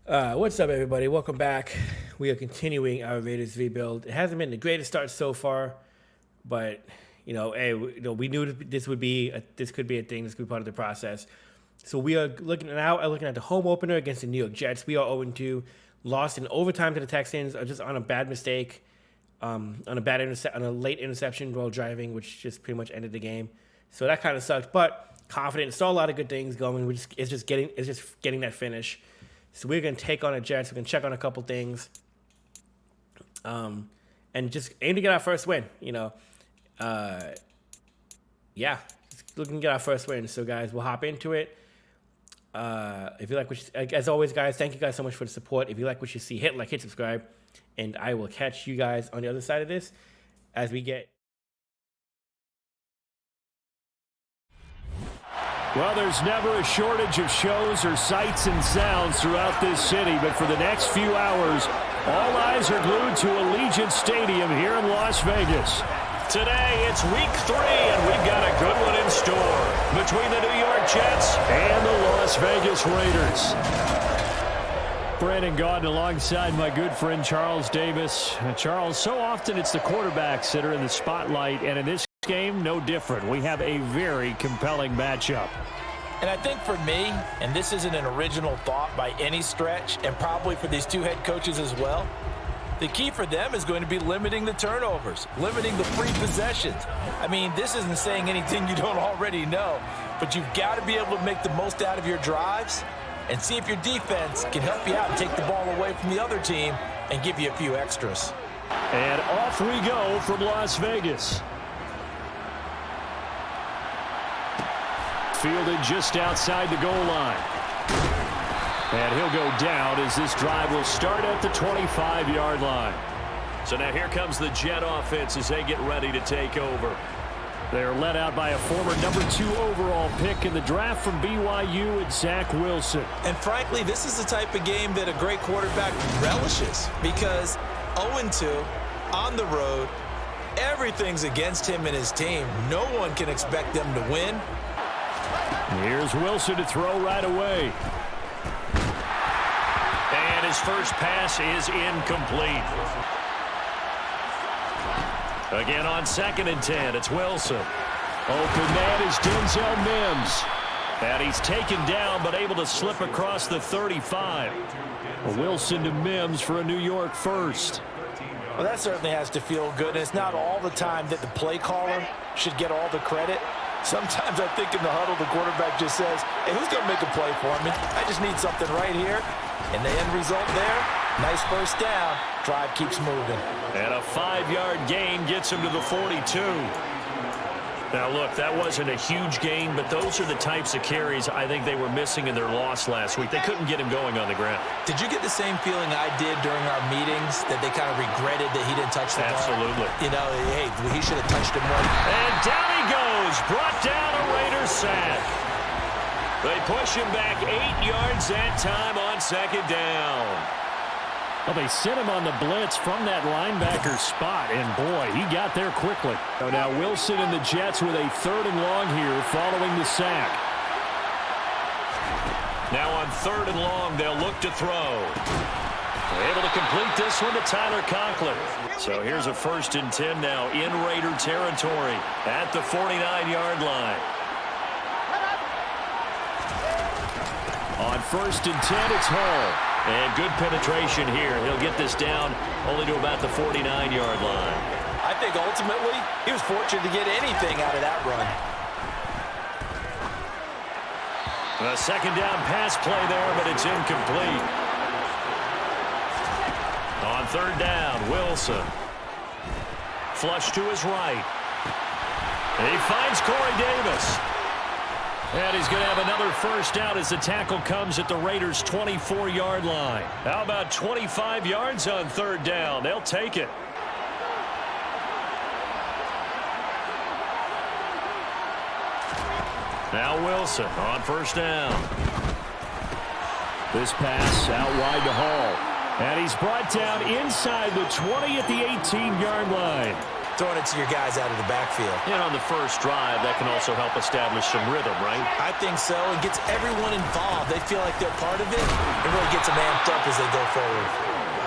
What's up, everybody? Welcome back. We are continuing our Raiders rebuild. It hasn't been the greatest start so far, but we knew this could be a thing. This could be part of the process. So we are looking at the home opener against the New York Jets. We are 0-2, lost in overtime to the Texans, just on a bad mistake, on a late interception while driving, which just pretty much ended the game. So that kind of sucked, but confident. Saw a lot of good things going. It's just getting that finish. So we're going to take on the Jets. We're going to check on a couple things, and just aim to get our first win. Just looking to get our first win. So, guys, we'll hop into it. If you like as always, guys, thank you guys so much for the support. If you like what you see, hit like, hit subscribe, and I will catch you guys on the other side of this as we get. Well, there's never a shortage of shows or sights and sounds throughout this city, but for the next few hours, all eyes are glued to Allegiant Stadium here in Las Vegas. Today, it's week 3, and we've got a good one in store between the New York Jets and the Las Vegas Raiders. Brandon Gaudin alongside my good friend Charles Davis. Charles, so often it's the quarterbacks that are in the spotlight, and in this game, no different. We have a very compelling matchup. And I think for me, and this isn't an original thought by any stretch, and probably for these two head coaches as well, the key for them is going to be limiting the turnovers, limiting the free possessions. I mean, this isn't saying anything you don't already know, but you've got to be able to make the most out of your drives and see if your defense can help you out and take the ball away from the other team and give you a few extras. And off we go from Las Vegas. Fielded just outside the goal line. And he'll go down as this drive will start at the 25-yard line. So now here comes the Jet offense as they get ready to take over. They're led out by a former number 2 overall pick in the draft from BYU and Zach Wilson. And frankly, this is the type of game that a great quarterback relishes because 0-2 on the road, everything's against him and his team. No one can expect them to win. Here's Wilson to throw right away. And his first pass is incomplete. Again on 2nd and 10, it's Wilson. Open man is Denzel Mims. And he's taken down but able to slip across the 35. Wilson to Mims for a New York first. Well, that certainly has to feel good. And it's not all the time that the play caller should get all the credit. Sometimes I think in the huddle, the quarterback just says, hey, who's going to make a play for me? I just need something right here. And the end result there, nice first down. Drive keeps moving. And a 5-yard gain gets him to the 42. Now, look, that wasn't a huge gain, but those are the types of carries I think they were missing in their loss last week. They couldn't get him going on the ground. Did you get the same feeling I did during our meetings, that they kind of regretted that he didn't touch the ball? Absolutely. Hey, he should have touched him more. And down he goes. Brought down a Raiders sack. They push him back 8 yards that time on 2nd down. Well, they sent him on the blitz from that linebacker spot, and boy, he got there quickly. So now Wilson and the Jets with a 3rd and long here following the sack. Now on 3rd and long, they'll look to throw. They're able to complete this one to Tyler Conklin. So here's a 1st and 10 now in Raider territory at the 49-yard line. On 1st and 10, it's Hall. And good penetration here. He'll get this down only to about the 49-yard line. I think ultimately he was fortunate to get anything out of that run. A 2nd down pass play there, but it's incomplete. On 3rd down, Wilson. Flush to his right. And he finds Corey Davis. And he's going to have another first down as the tackle comes at the Raiders' 24-yard line. How about 25 yards on 3rd down? They'll take it. Now Wilson on 1st down. This pass out wide to Hall. And he's brought down inside the 20 at the 18-yard line. throwing it to your guys out of the backfield. And on the first drive, that can also help establish some rhythm, right? I think so. It gets everyone involved. They feel like they're part of it. It really gets them amped up as they go forward.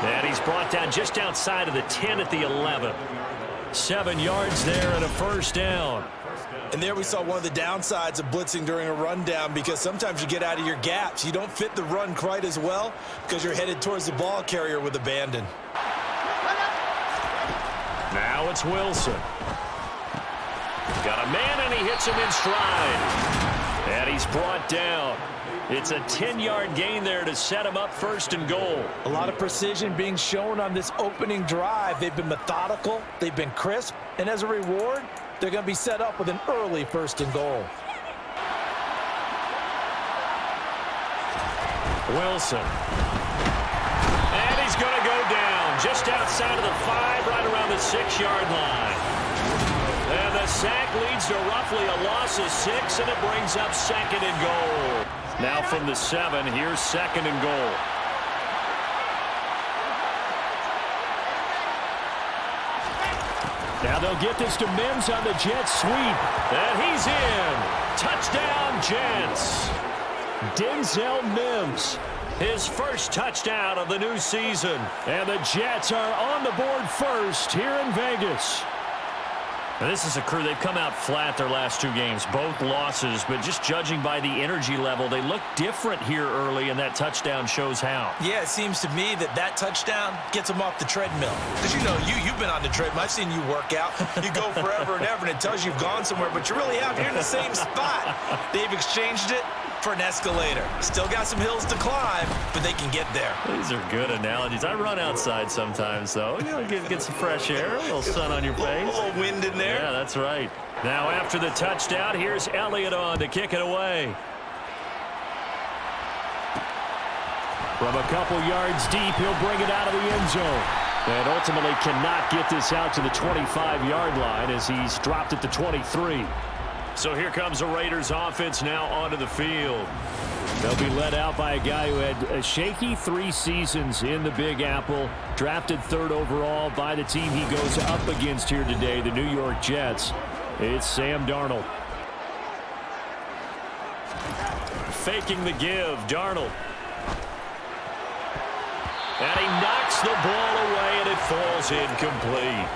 And he's brought down just outside of the 10 at the 11. 7 yards there and a first down. And there we saw one of the downsides of blitzing during a rundown, because sometimes you get out of your gaps. You don't fit the run quite as well because you're headed towards the ball carrier with abandon. Now it's Wilson. Got a man, and he hits him in stride. And he's brought down. It's a 10-yard gain there to set him up first and goal. A lot of precision being shown on this opening drive. They've been methodical. They've been crisp. And as a reward, they're going to be set up with an early first and goal. Wilson. And he's going to go down just outside of the 5, right around the 6-yard line. And the sack leads to roughly a loss of 6, and it brings up second and goal. Now from the 7, here's second and goal. Now they'll get this to Mims on the jet sweep. And he's in. Touchdown, Jets. Denzel Mims, his first touchdown of the new season. And the Jets are on the board first here in Vegas. Now, this is a crew, they've come out flat their last 2 games, both losses, but just judging by the energy level, they look different here early, and that touchdown shows how. Yeah, it seems to me that touchdown gets them off the treadmill. Because, you know, you've been on the treadmill. I've seen you work out. You go forever and ever, and it tells you you've gone somewhere, but you really have. You're in the same spot. They've exchanged it for an escalator. Still got some hills to climb, but they can get there. These are good analogies. I run outside sometimes, though. You know, get some fresh air, a little sun on your face. A little wind in there. Yeah, that's right. Now after the touchdown, here's Elliott on to kick it away. From a couple yards deep, he'll bring it out of the end zone. And ultimately cannot get this out to the 25-yard line as he's dropped at the 23. So here comes the Raiders offense now onto the field. They'll be led out by a guy who had a shaky 3 seasons in the Big Apple, drafted 3rd overall by the team he goes up against here today, the New York Jets. It's Sam Darnold. Faking the give, Darnold. And he knocks the ball away, and it falls incomplete.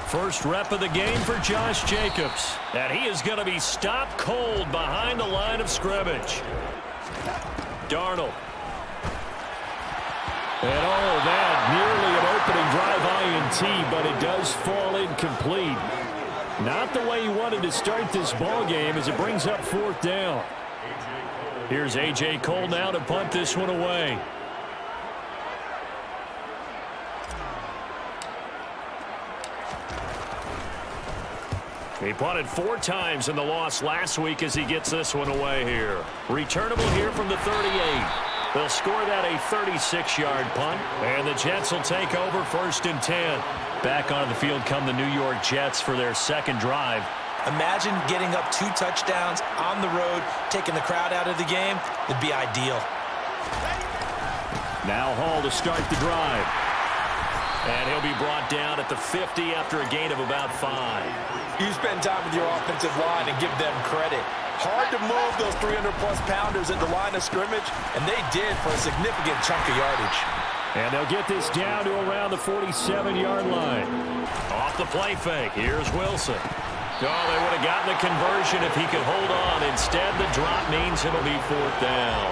First rep of the game for Josh Jacobs. And he is going to be stopped cold behind the line of scrimmage. Darnold. And oh, that nearly an opening drive INT, but it does fall incomplete. Not the way he wanted to start this ball game as it brings up 4th down. Here's A.J. Cole now to punt this one away. He punted 4 times in the loss last week as he gets this one away here. Returnable here from the 38. They'll score that a 36-yard punt, and the Jets will take over 1st and 10. Back onto the field come the New York Jets for their 2nd drive. Imagine getting up 2 touchdowns on the road, taking the crowd out of the game. It'd be ideal. Now Hall to start the drive. And he'll be brought down at the 50 after a gain of about 5. You spend time with your offensive line and give them credit. Hard to move those 300-plus pounders at the line of scrimmage, and they did for a significant chunk of yardage. And they'll get this down to around the 47-yard line. Off the play fake. Here's Wilson. Oh, they would have gotten the conversion if he could hold on. Instead, the drop means it'll be 4th down.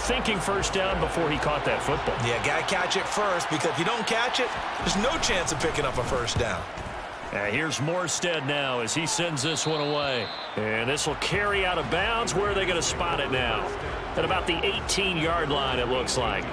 Thinking 1st down before he caught that football. Yeah, got to catch it first, because if you don't catch it, there's no chance of picking up a 1st down. And here's Morstead now as he sends this one away. And this will carry out of bounds. Where are they going to spot it now? At about the 18-yard line, it looks like.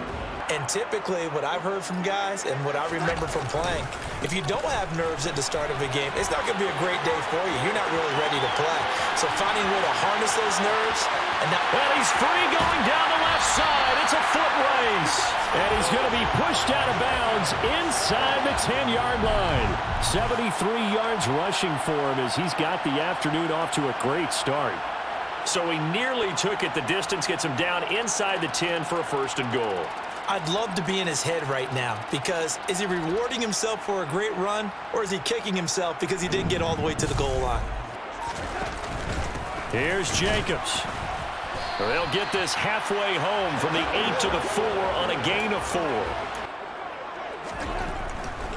And typically, what I've heard from guys and what I remember from playing, if you don't have nerves at the start of a game, it's not going to be a great day for you. You're not really ready to play. So finding a way to harness those nerves. And he's free going down the left side. It's a foot race. And he's going to be pushed out of bounds inside the 10-yard line. 73 yards rushing for him as he's got the afternoon off to a great start. So he nearly took it the distance, gets him down inside the 10 for a 1st and goal. I'd love to be in his head right now, because is he rewarding himself for a great run, or is he kicking himself because he didn't get all the way to the goal line? Here's Jacobs. They'll get this halfway home from the 8 to the 4 on a gain of 4.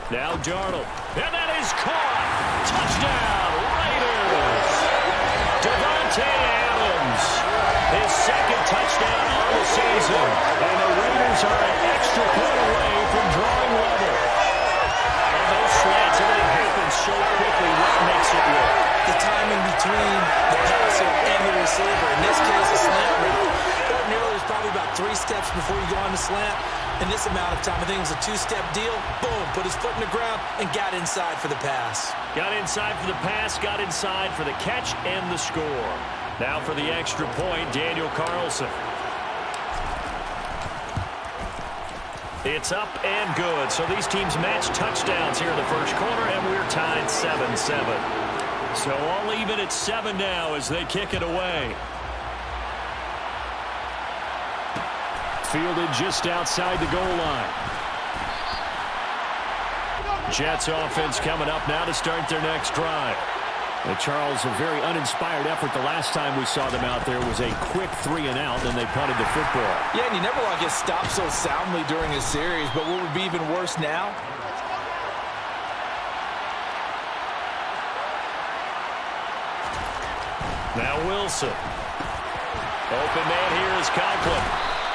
Now Darnold. And that is caught. Touchdown, Raiders. Devontae Adams. His second touchdown on the season. And the Raiders are an extra point away from drawing level. And those slants, everything happens so quickly. What makes it work? The timing between the passer and the receiver. In this case, a slant route. Ordinarily, there's probably about 3 steps before you go on the slant. In this amount of time, I think it was a 2-step deal. Boom, put his foot in the ground and got inside for the pass. Got inside for the pass, got inside for the catch and the score. Now for the extra point, Daniel Carlson. It's up and good. So these teams match touchdowns here in the first quarter, and we're tied 7-7. So all even at 7 now as they kick it away. Fielded just outside the goal line. Jets offense coming up now to start their next drive. Charles, a very uninspired effort the last time we saw them out there was a quick 3-and-out, and they punted the football. Yeah, and you never want to get stopped so soundly during a series, but what would be even worse now? Now Wilson. Open man here is Conklin.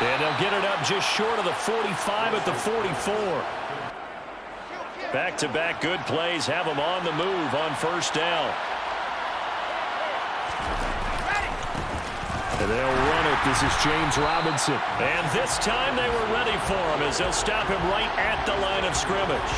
And they'll get it up just short of the 45 at the 44. Back-to-back good plays have them on the move on first down. And they'll run it. This is James Robinson. And this time they were ready for him as they'll stop him right at the line of scrimmage.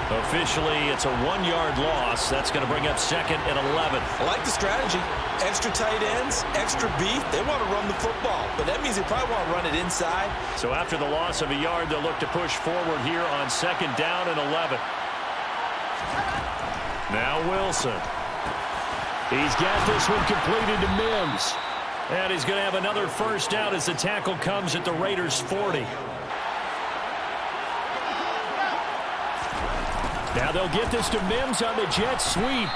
Officially, it's a 1-yard loss. That's going to bring up second and 11. I like the strategy. Extra tight ends, extra beef. They want to run the football, but that means they probably want to run it inside. So after the loss of a yard, they'll look to push forward here on second down and 11. Now Wilson. He's got this one completed to Mims. And he's going to have another first down as the tackle comes at the Raiders' 40. Now they'll get this to Mims on the jet sweep.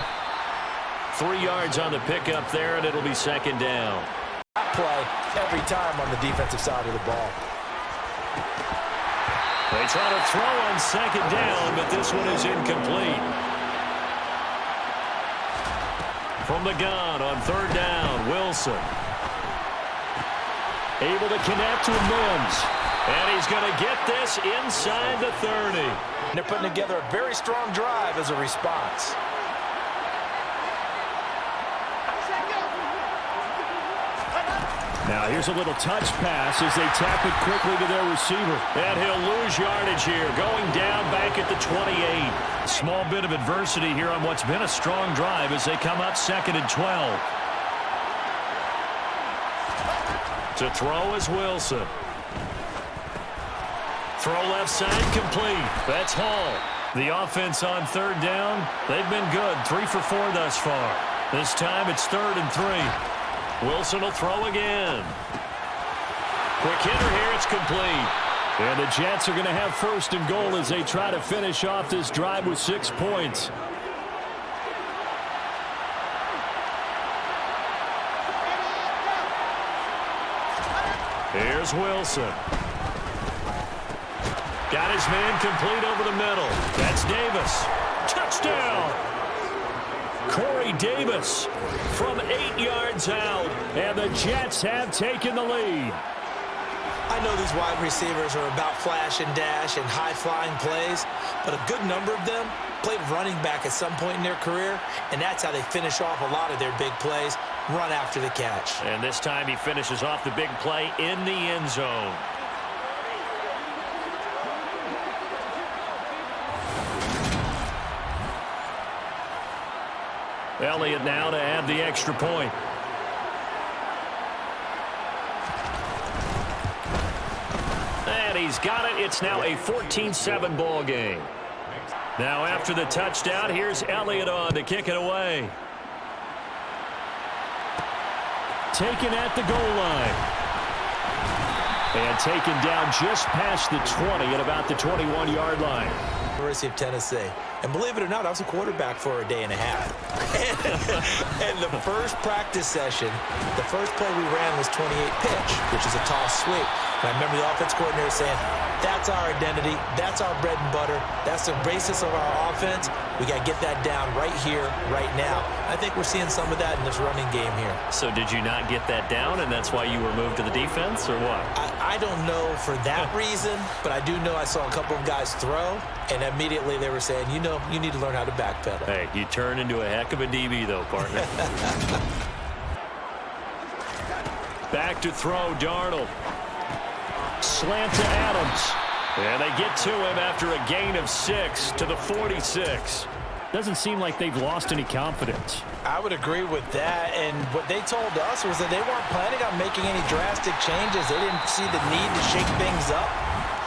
3 yards on the pickup there, and it'll be second down. Play every time on the defensive side of the ball. They try to throw on second down, but this one is incomplete. From the gun on third down, Wilson. Able to connect with Mims. And he's going to get this inside the 30. And they're putting together a very strong drive as a response. Now here's a little touch pass as they tap it quickly to their receiver. And he'll lose yardage here, going down back at the 28. Small bit of adversity here on what's been a strong drive as they come up second and 12. To throw is Wilson. Throw left side complete. That's Hall. The offense on third down, they've been good. 3 for 4 thus far. This time it's third and 3. Wilson will throw again. Quick hitter here, it's complete. And the Jets are going to have first and goal as they try to finish off this drive with 6 points. Here's Wilson. Got his man complete over the middle. That's Davis. Touchdown! Corey Davis from 8 yards out. And the Jets have taken the lead. I know these wide receivers are about flash and dash and high-flying plays, but a good number of them played running back at some point in their career, and that's how they finish off a lot of their big plays, run after the catch. And this time he finishes off the big play in the end zone. Elliott now to add the extra point. And he's got it. It's now a 14-7 ball game. Now after the touchdown, here's Elliott on to kick it away. Taken at the goal line. And taken down just past the 20 at about the 21-yard line. University of Tennessee. And believe it or not, I was a quarterback for a day and a half. And the first practice session, the first play we ran was 28 pitch, which is a toss sweep. And I remember the offense coordinator saying, that's our identity. That's our bread and butter. That's the basis of our offense. We got to get that down right here, right now. I think we're seeing some of that in this running game here. So did you not get that down, and that's why you were moved to the defense, or what? I don't know for that reason, but I do know I saw a couple of guys throw, and immediately they were saying, you know, you need to learn how to backpedal. Hey, you turn into a heck of a DB, though, partner. Back to throw, Darnold. Slant to Adams. And they get to him after a gain of 6 to the 46. Doesn't seem like they've lost any confidence. I would agree with that, and what they told us was that they weren't planning on making any drastic changes. They didn't see the need to shake things up.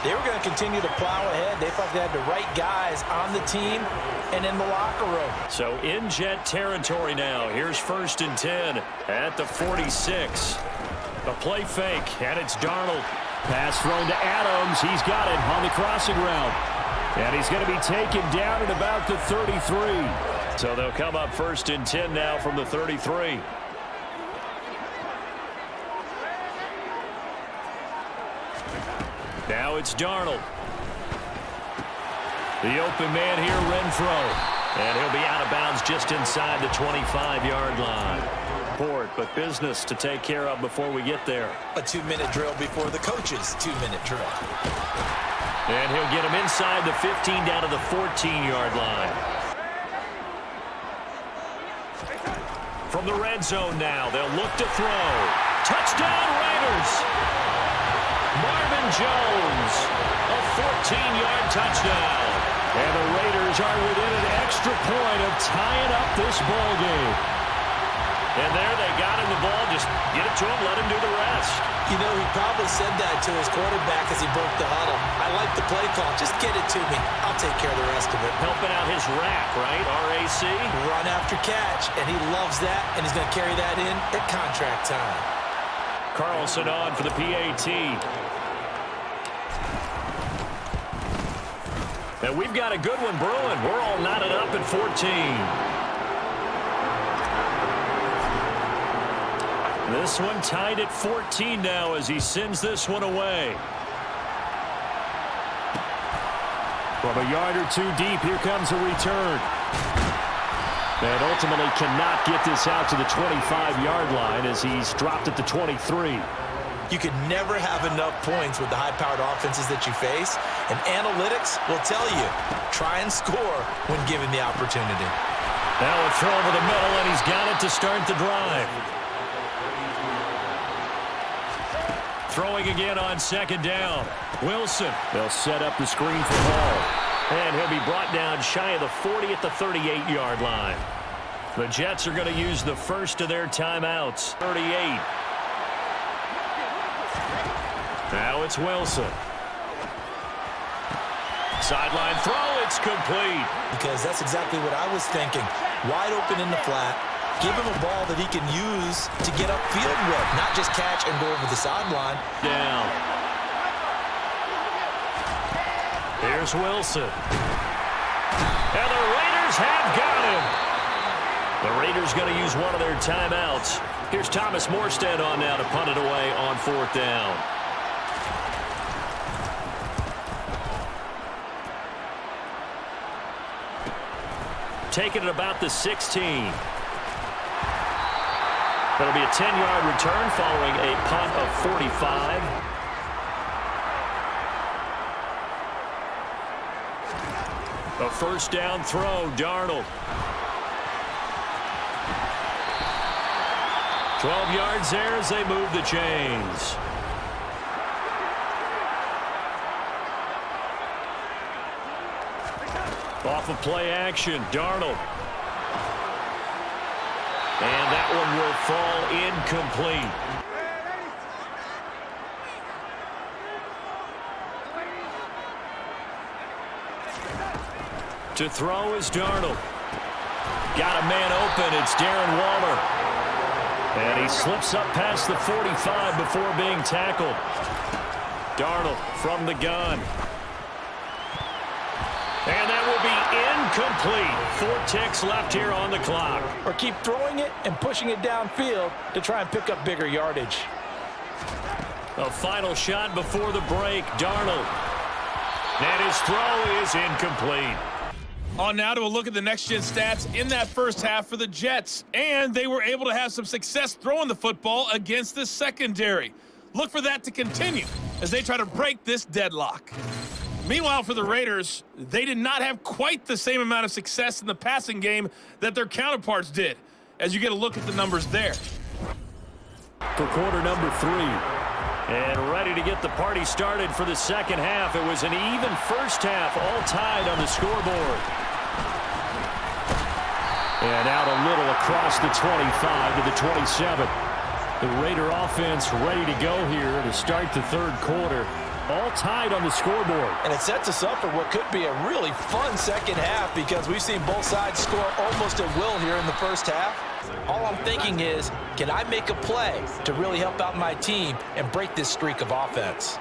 They were going to continue to plow ahead. They thought they had the right guys on the team and in the locker room. So in Jet territory now. Here's 1st and 10 at the 46. A play fake, and it's Darnold. Pass thrown to Adams. He's got it on the crossing route. And he's going to be taken down at about the 33. So they'll come up 1st and 10 now from the 33. Now it's Darnold. The open man here, Renfro. And he'll be out of bounds just inside the 25-yard line. But business to take care of before we get there. A 2-minute drill before the coach's 2-minute drill. And he'll get him inside the 15 down to the 14-yard line. From the red zone now, they'll look to throw. Touchdown Raiders! Marvin Jones, a 14-yard touchdown. And the Raiders are within an extra point of tying up this ball game. And there they got him the ball. Just get it to him, let him do the rest. You know, he probably said that to his quarterback as he broke the huddle. I like the play call. Just get it to me. I'll take care of the rest of it. Helping out his rack, right? RAC. Run after catch, and he loves that, and he's going to carry that in at contract time. Carlson on for the PAT. And we've got a good one brewing. We're all knotted up at 14. This one tied at 14 now as he sends this one away. From a yard or two deep, here comes a return. And ultimately cannot get this out to the 25-yard line as he's dropped at the 23. You could never have enough points with the high-powered offenses that you face. And analytics will tell you, try and score when given the opportunity. Now a throw over the middle, and he's got it to start the drive. Throwing again on 2nd down. Wilson. They'll set up the screen for Hall. And he'll be brought down shy of the 40 at the 38-yard line. The Jets are going to use the first of their timeouts. 38. Now it's Wilson. Sideline throw. It's complete. Because that's exactly what I was thinking. Wide open in the flat. Give him a ball that he can use to get upfield with, not just catch and go over the sideline. Down. Here's Wilson. And the Raiders have got him. The Raiders going to use one of their timeouts. Here's Thomas Morstead on now to punt it away on 4th down. Taking it about the 16. That'll be a 10-yard return following a punt of 45. A 1st down throw, Darnold. 12 yards there as they move the chains. Off of play action, Darnold. And that one will fall incomplete. To throw is Darnold. Got a man open. It's Darren Waller. And he slips up past the 45 before being tackled. Darnold from the gun. And that will be incomplete. 4 ticks left here on the clock. Or keep throwing it and pushing it downfield to try and pick up bigger yardage. A final shot before the break. Darnold. And his throw is incomplete. On now to a look at the next-gen stats in that first half for the Jets. And they were able to have some success throwing the football against the secondary. Look for that to continue as they try to break this deadlock. Meanwhile, for the Raiders, they did not have quite the same amount of success in the passing game that their counterparts did, as you get a look at the numbers there. For quarter number 3. And ready to get the party started for the second half. It was an even first half, all tied on the scoreboard. And out a little across the 25 to the 27. The Raider offense ready to go here to start the third quarter. All tied on the scoreboard. And it sets us up for what could be a really fun second half because we've seen both sides score almost at will here in the first half. All I'm thinking is, can I make a play to really help out my team and break this streak of offense?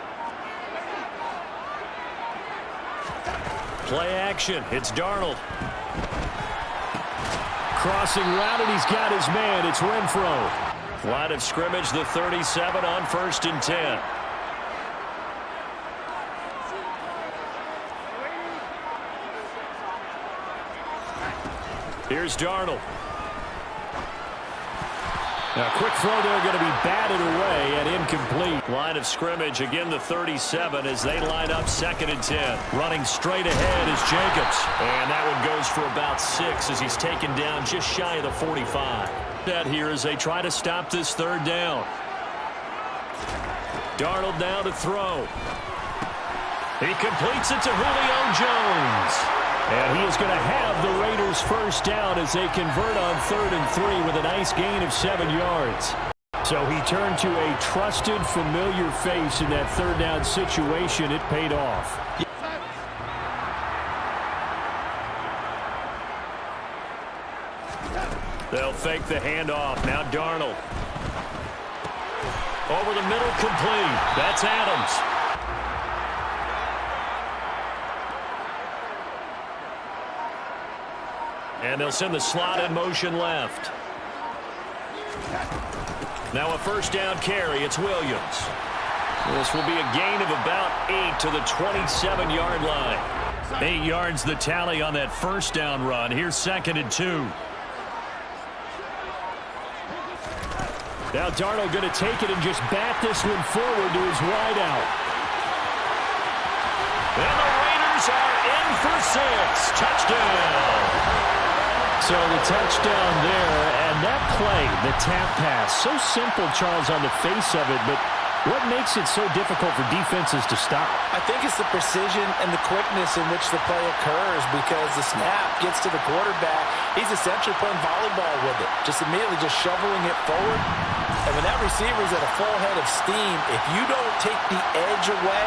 Play action. It's Darnold. Crossing route, and he's got his man. It's Renfro. Line of scrimmage, the 37 on 1st and 10. Here's Darnold. Now, quick throw there going to be batted away and incomplete. Line of scrimmage, again the 37 as they line up 2nd and 10. Running straight ahead is Jacobs. And that one goes for about 6 as he's taken down just shy of the 45. That here as they try to stop this 3rd down. Darnold now to throw. He completes it to Julio Jones. And he is going to have the Raiders first down as they convert on 3rd and 3 with a nice gain of 7 yards. So he turned to a trusted, familiar face in that 3rd down situation. It paid off. They'll fake the handoff. Now Darnold. Over the middle, complete. That's Adams. And they'll send the slot in motion left. Now a first down carry. It's Williams. This will be a gain of about 8 to the 27-yard line. 8 yards the tally on that first down run. Here's 2nd and 2. Now Darnold going to take it and just bat this one forward to his wideout. And the Raiders are in for 6. Touchdown. So the touchdown there, and that play, the tap pass, so simple, Charles, on the face of it, but what makes it so difficult for defenses to stop? I think it's the precision and the quickness in which the play occurs because the snap gets to the quarterback. He's essentially playing volleyball with it, just immediately just shoveling it forward. And when that receiver's at a full head of steam, if you don't take the edge away,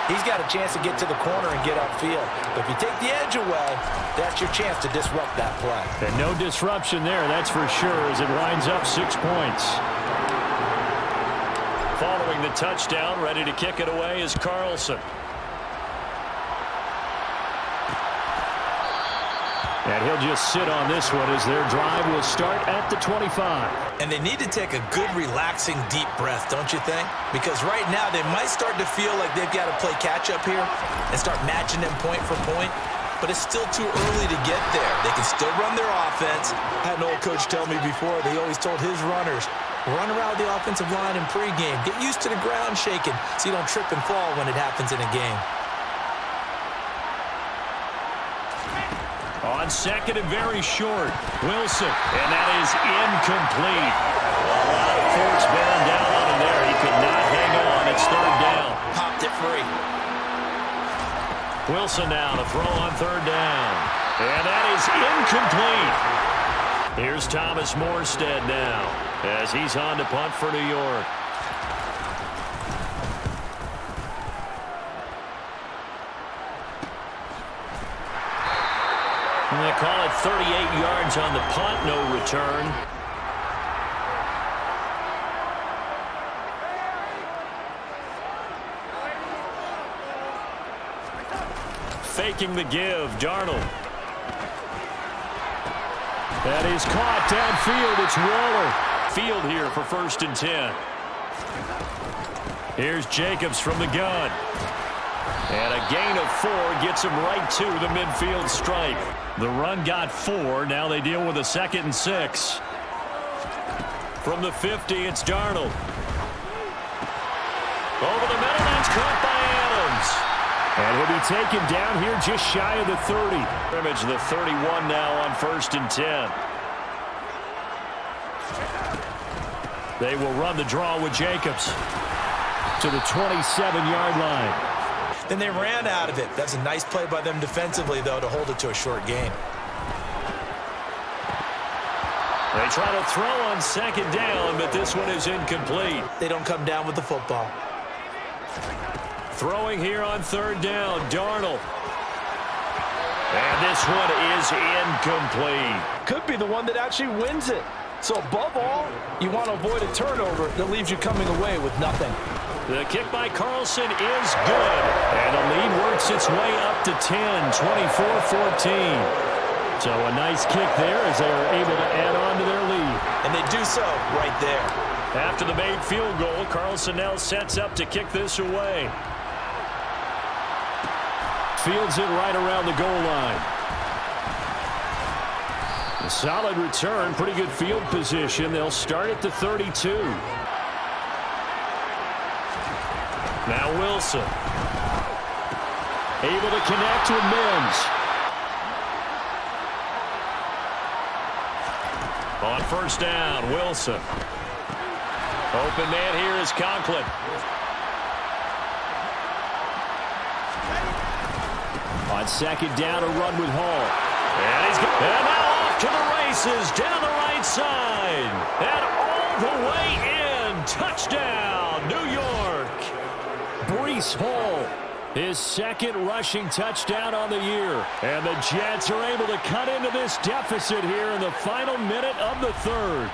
he's got a chance to get to the corner and get upfield. But if you take the edge away, that's your chance to disrupt that play. And no disruption there, that's for sure, as it winds up 6 points. Following the touchdown, ready to kick it away is Carlson. And he'll just sit on this one as their drive will start at the 25. And they need to take a good, relaxing, deep breath, don't you think? Because right now they might start to feel like they've got to play catch-up here and start matching them point for point. But it's still too early to get there. They can still run their offense. I had an old coach tell me before, they always told his runners, run around the offensive line in pregame. Get used to the ground shaking so you don't trip and fall when it happens in a game. On 2nd and very short, Wilson, and that is incomplete. A lot of force bearing down on him there. He could not hang on. It's 3rd down. Popped it free. Wilson now to throw on 3rd down. And that is incomplete. Here's Thomas Morstead now as he's on to punt for New York. And they call it 38 yards on the punt, no return. faking the give. Darnold. That is caught downfield. It's Waller. Field here for 1st and 10. Here's Jacobs from the gun. And a gain of 4 gets him right to the midfield stripe. The run got 4. Now they deal with a 2nd and 6. From the 50, it's Darnold. Over the middle, that's caught by Adams. And he'll be taken down here just shy of the 30. Scrimmage, the 31 now on 1st and 10. They will run the draw with Jacobs to the 27-yard line. Then they ran out of it. That's a nice play by them defensively, though, to hold it to a short gain. They try to throw on 2nd down, but this one is incomplete. They don't come down with the football. Throwing here on 3rd down, Darnold. And this one is incomplete. Could be the one that actually wins it. So above all, you want to avoid a turnover that leaves you coming away with nothing. The kick by Carlson is good. And the lead works its way up to 10, 24-14. So a nice kick there as they are able to add on to their lead. And they do so right there. After the made field goal, Carlson now sets up to kick this away. Fields it right around the goal line. A solid return, pretty good field position. They'll start at the 32. Now Wilson. Able to connect with Mims. On 1st down, Wilson. Open man here is Conklin. On 2nd down, a run with Hall. And he's good. And now off to the races down the right side. And all the way in. Touchdown, New York. Breece Hall, his 2nd rushing touchdown on the year. And the Jets are able to cut into this deficit here in the final minute of the 3rd.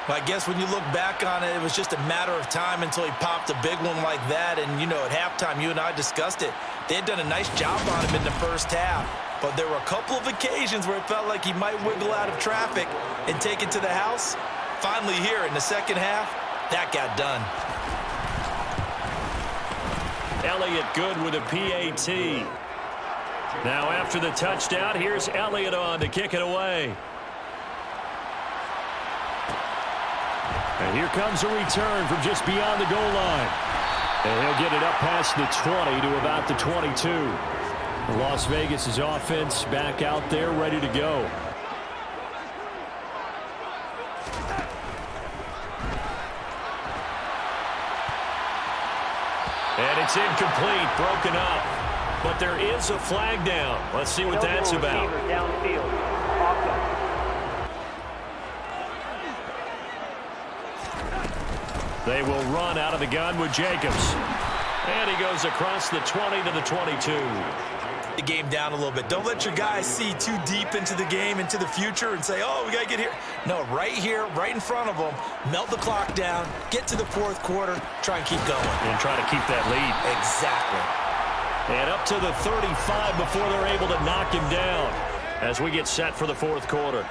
Well, I guess when you look back on it, it was just a matter of time until he popped a big one like that. And, you know, at halftime, you and I discussed it. They had done a nice job on him in the first half. But there were a couple of occasions where it felt like he might wiggle out of traffic and take it to the house. Finally here in the 2nd half, that got done. Elliott good with a PAT. Now after the touchdown, here's Elliott on to kick it away. And here comes a return from just beyond the goal line. And he'll get it up past the 20 to about the 22. Las Vegas' offense back out there ready to go. And it's incomplete, broken up. But there is a flag down. Let's see what that's about. They will run out of the gun with Jacobs. And he goes across the 20 to the 22. The game down a little bit. Don't let your guys see too deep into the game, into the future, and say, oh, we got to get here. No, right here, right in front of them, melt the clock down, get to the 4th quarter, try and keep going. And try to keep that lead. Exactly. And up to the 35 before they're able to knock him down as we get set for the 4th quarter.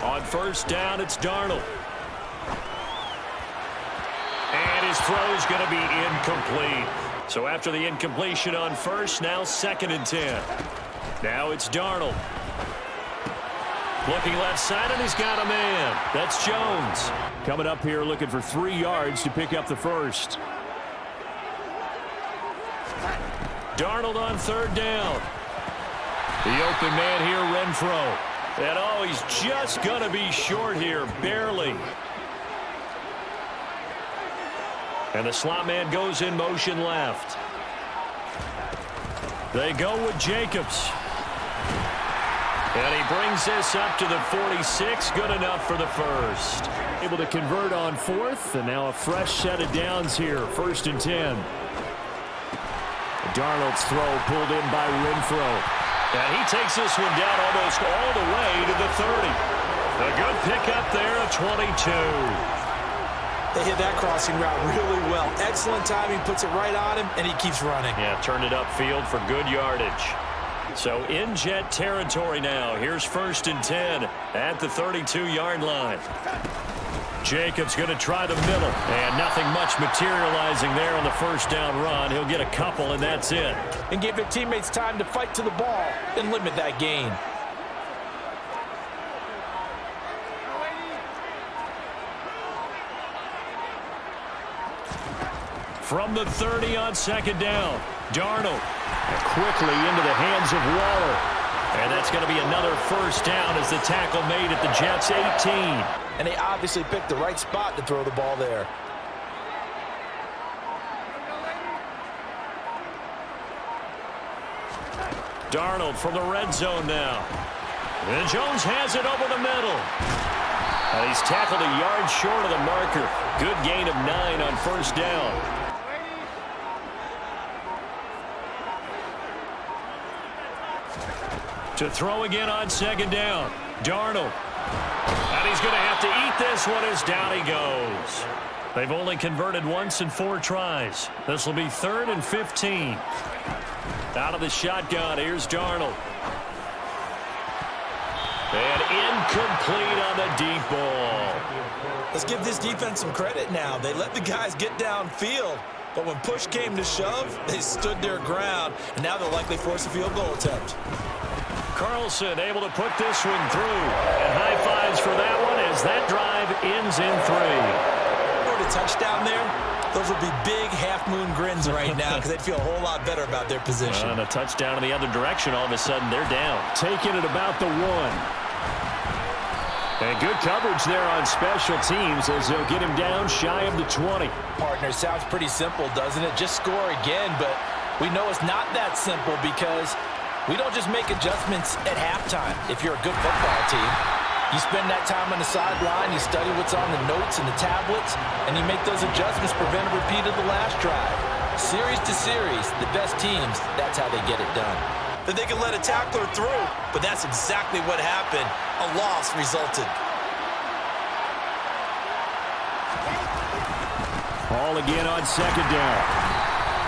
On 1st down, it's Darnold. And his throw is going to be incomplete. So after the incompletion on 1st, now 2nd and 10. Now it's Darnold. Looking left side, and he's got a man. That's Jones. Coming up here looking for 3 yards to pick up the 1st. Darnold on 3rd down. The open man here, Renfro. And oh, he's just going to be short here, barely. And the slot man goes in motion left. They go with Jacobs. And he brings this up to the 46. Good enough for the 1st. Able to convert on 4th, and now a fresh set of downs here. 1st and 10. Darnold's throw pulled in by Renfro. And he takes this one down almost all the way to the 30. A good pickup there of 22. They hit that crossing route really well. Excellent timing, puts it right on him, and he keeps running. Yeah, turned it upfield for good yardage. So in Jet territory now. Here's 1st and 10 at the 32-yard line. Jacobs going to try the middle, and nothing much materializing there on the first down run. He'll get a couple, and that's it. And give their teammates time to fight to the ball and limit that gain. From the 30 on 2nd down, Darnold quickly into the hands of Waller. And that's going to be another first down as the tackle made at the Jets' 18. And they obviously picked the right spot to throw the ball there. Darnold from the red zone now. And Jones has it over the middle. And he's tackled a yard short of the marker. Good gain of 9 on first down. To throw again on 2nd down. Darnold. And he's going to have to eat this one as down he goes. They've only converted once in 4 tries. This will be 3rd and 15. Out of the shotgun, here's Darnold. And incomplete on the deep ball. Let's give this defense some credit now. They let the guys get downfield, but when push came to shove, they stood their ground, and now they'll likely force a field goal attempt. Carlson able to put this one through. And high fives for that one as that drive ends in 3. For the touchdown there, those would be big half-moon grins right now because they'd feel a whole lot better about their position. And a touchdown in the other direction, all of a sudden they're down. Taking it about the 1. And good coverage there on special teams as they'll get him down shy of the 20. Partner, sounds pretty simple, doesn't it? Just score again, but we know it's not that simple because we don't just make adjustments at halftime. If you're a good football team, you spend that time on the sideline, you study what's on the notes and the tablets, and you make those adjustments, prevent a repeat of the last drive. Series to series, the best teams, that's how they get it done. That they can let a tackler through, but that's exactly what happened. A loss resulted. Ball again on 2nd down.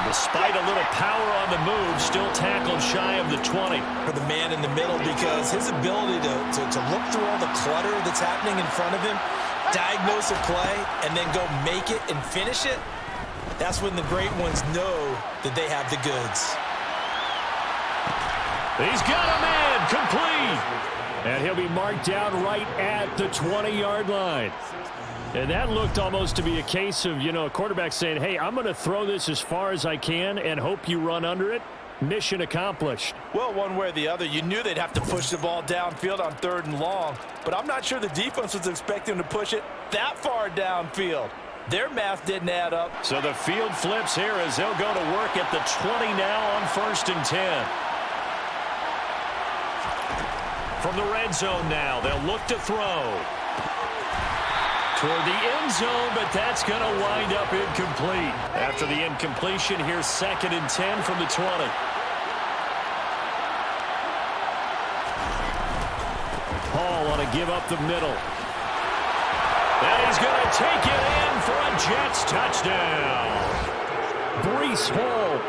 Despite a little power on the move, still tackled shy of the 20. For the man in the middle, because his ability to look through all the clutter that's happening in front of him, diagnose a play, and then go make it and finish it, that's when the great ones know that they have the goods. He's got a man complete. And he'll be marked down right at the 20-yard line. And that looked almost to be a case of, a quarterback saying, hey, I'm going to throw this as far as I can and hope you run under it. Mission accomplished. Well, one way or the other, you knew they'd have to push the ball downfield on 3rd and long, but I'm not sure the defense was expecting to push it that far downfield. Their math didn't add up. So the field flips here as they'll go to work at the 20 now on 1st and 10. From the red zone now, they'll look to throw. Toward the end zone, but that's going to wind up incomplete. After the incompletion, here's 2nd and 10 from the 20. Hall want to give up the middle. And he's going to take it in for a Jets touchdown. Breece Hall,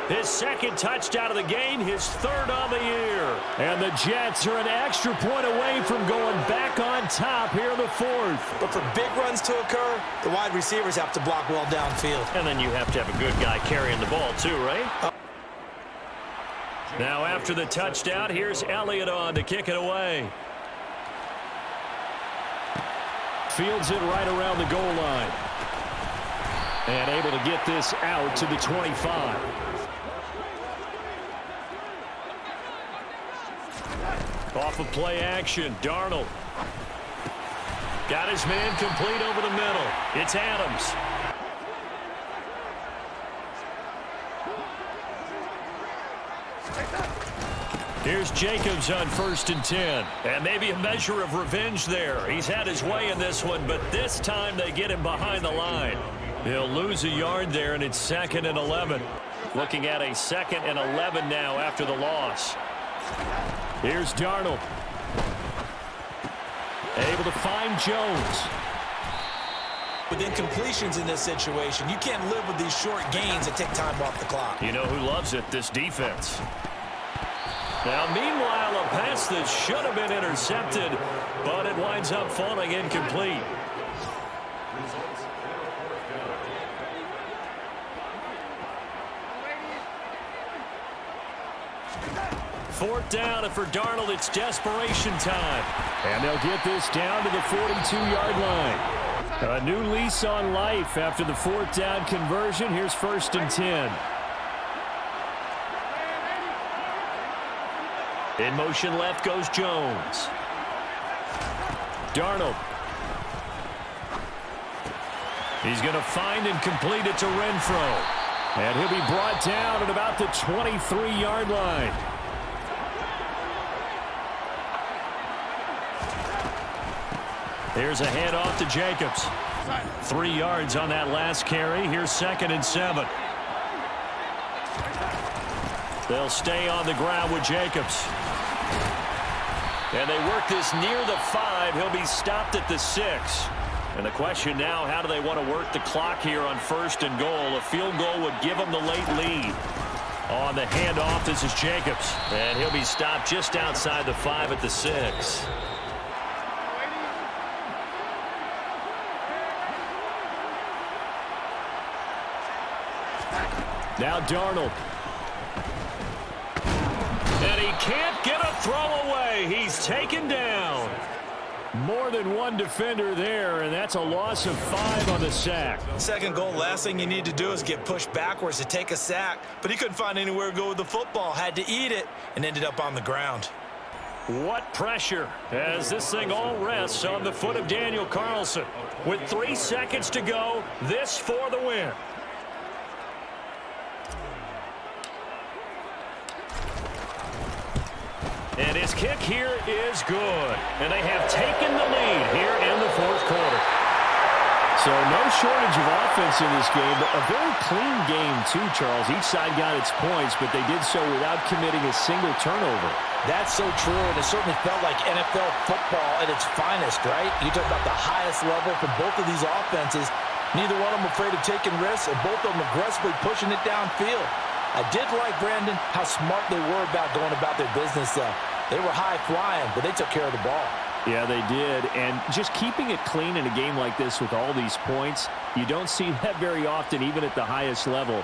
his 2nd touchdown of the game, his 3rd on the year. And the Jets are an extra point away from going back on top here in the 4th. But for big runs to occur, the wide receivers have to block well downfield. And then you have to have a good guy carrying the ball too, right? Now after the touchdown, here's Elliott on to kick it away. Fields it right around the goal line. And able to get this out to the 25. Off of play action, Darnold. Got his man complete over the middle. It's Adams. Here's Jacobs on 1st and 10. And maybe a measure of revenge there. He's had his way in this one, but this time they get him behind the line. He'll lose a yard there, and it's 2nd and 11. Looking at a 2nd and 11 now after the loss. Here's Darnold. Able to find Jones. with incompletions in this situation. You can't live with these short gains that take time off the clock. You know who loves it? This defense. Now, meanwhile, a pass that should have been intercepted, but it winds up falling incomplete. Fourth down, and for Darnold, it's desperation time. And they'll get this down to the 42-yard line. A new lease on life after the fourth down conversion. Here's 1st and 10. In motion left goes Jones. Darnold. He's going to find and complete it to Renfro. And he'll be brought down at about the 23-yard line. Here's a handoff to Jacobs. 3 yards on that last carry. Here's 2nd and 7. They'll stay on the ground with Jacobs. And they work this near the 5. He'll be stopped at the 6. And the question now, how do they want to work the clock here on 1st and goal? A field goal would give them the late lead. On the handoff, this is Jacobs. And he'll be stopped just outside the 5 at the 6. Now Darnold. And he can't get a throw away. He's taken down. More than one defender there, and that's a loss of 5 on the sack. Second goal, last thing you need to do is get pushed backwards to take a sack. But he couldn't find anywhere to go with the football. Had to eat it and ended up on the ground. What pressure as this thing all rests on the foot of Daniel Carlson. With 3 seconds to go, this for the win. And his kick here is good. And they have taken the lead here in the 4th quarter. So no shortage of offense in this game, but a very clean game too, Charles. Each side got its points, but they did so without committing a single turnover. That's so true, and it certainly felt like NFL football at its finest, right? You talk about the highest level for both of these offenses. Neither one of them afraid of taking risks, and both of them aggressively pushing it downfield. I did like, Brandon, how smart they were about going about their business, though. They were high-flying, but they took care of the ball. Yeah, they did. And just keeping it clean in a game like this with all these points, you don't see that very often, even at the highest level.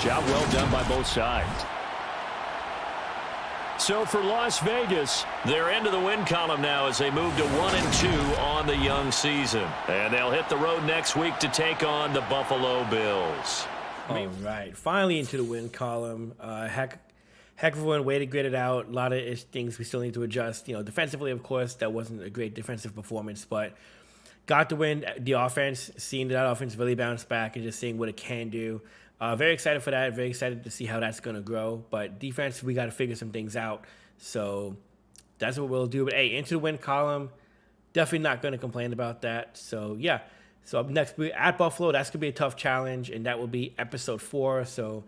Job well done by both sides. So for Las Vegas, they're into the win column now as they move to 1-2 on the young season. And they'll hit the road next week to take on the Buffalo Bills. All right, finally into the win column. Heck of a win, way to grit it out. A lot of things we still need to adjust. You know, defensively, of course, that wasn't a great defensive performance, but got the win. The offense, seeing that offense really bounce back and just seeing what it can do. Very excited for that. Very excited to see how that's going to grow. But defense, we got to figure some things out. So that's what we'll do. But, hey, into the win column, definitely not going to complain about that. So, yeah. So up next, we're at Buffalo. That's going to be a tough challenge, and that will be episode 4. So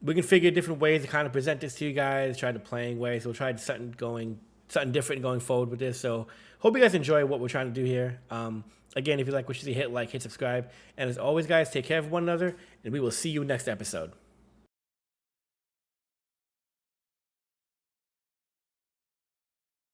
we can figure different ways to kind of present this to you guys, try the playing way. So we'll try something different going forward with this. So hope you guys enjoy what we're trying to do here. Again, if you like what you see, hit like, hit subscribe. And as always, guys, take care of one another, and we will see you next episode.